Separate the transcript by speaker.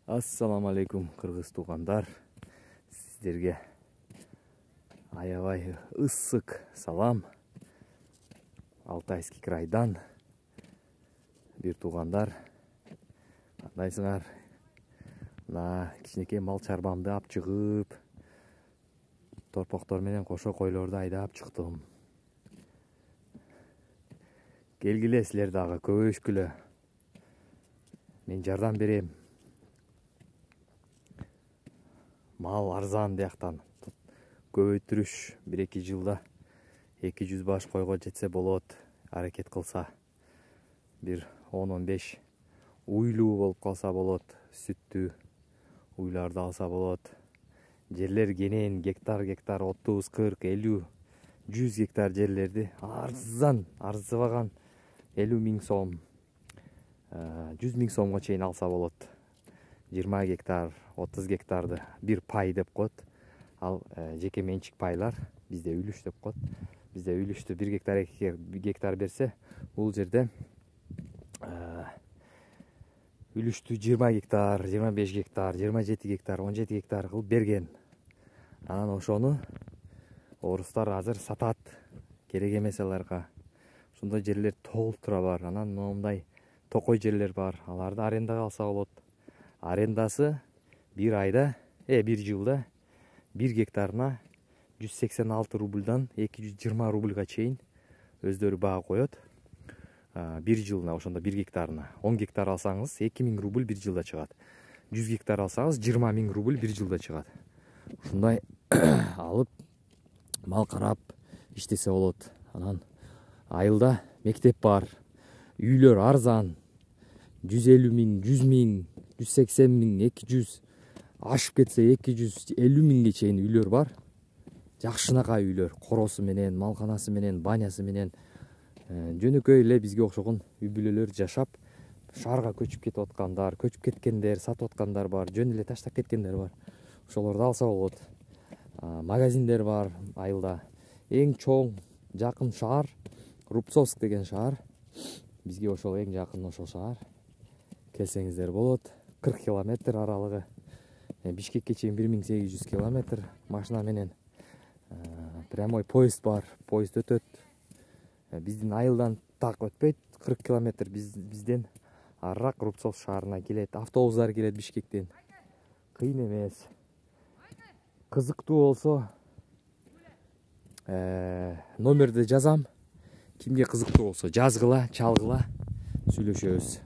Speaker 1: Ассаламу алейкум, кыргыз туугандар. Сиздерге аябай ысык салам. Алтайский крайдан бир туугандар. Кандайсыңар? Мына кичинекей мал чарбамды алып чыгып, торпоктор менен кошо койлорду айдап чыктым. Келгиле силер дагы көбөйүшкүлө. Мен жардам берем. Мал арзан бияктан. Көбөйтүрүш 1-2 жылда 200 баш койго жетсе болот. Аракет кылса. Бир 10-15 уйлуу болуп калса болот. Сүттүү уйларды алса болот. Жерлер кенен гектар 30, 40, 50, 100 гектар жерлерди арзан, арзыбаган 50 миң сом, 100 миң сомго чейин алса болот. 20 гектар, 30 гектарды бир пай деп коет. Ал жеке менчик пайлар, бизде үлүш деп коет. Бизде үлүштү 1 гектар, 2 гектар берсе, бул жерде үлүштү 20 гектар, 25 гектар, 27 гектар, 17 гектар кылып берген. Анан ошону орустар азыр сатат. Керек эмес аларга. Ошондой жерлер толтура бар. Анан моундай токой жерлер бар. Аларды арендага алса болот. Арендасы бир айда, бир жылда 1 гектарына 186 рубльдан 220 рубльга чейин өздөрү баа коет. 1 жылына, ошондо 1 гектарына. 10 гектар алсаңыз 2000 рубль 1 жылда чыгат. 100 гектар алсаңыз 20 миң рубль 1 жылда чыгат. Ушундай алып мал карап иштесе болот. Анан айылда мектеп бар. Үйлөр арзан. 150 миң, 100 миң, 180 миң, 200, ашып кетсе 250 миңге чейин үйлөр бар. Жакшынакай үйлөр, коросу менен, малканасы менен, банясы менен. Жөнөкөй эле бизге окшогон үй бүлөлөр жашап, шаарга көчүп кетип аткандар, көчүп кеткендер, сатып аткандар бар, жөн эле таштап кеткендер бар. Ошолорду алса болот. Магазиндер бар айылда. Эң чоң жакын шаар Рубцовск деген шаар. Бизге ошол эң жакын ошол шаар. Келсеңиздер болот. 40 километр аралыгы. Бишкекке чейин 1800 километр машина менен. Прямой поезд бар. Поезд өтөт. Биздин айылдан так өтпөйт. 40 километр бизден арыраак Рубцовск шаарына келет. Автобустар келет Бишкектен. Кыйын эмес. Кызыктуу болсо номерди жазам. Кимге кызыктуу болсо жазгыла, чалгыла, сүйлөшөбүз.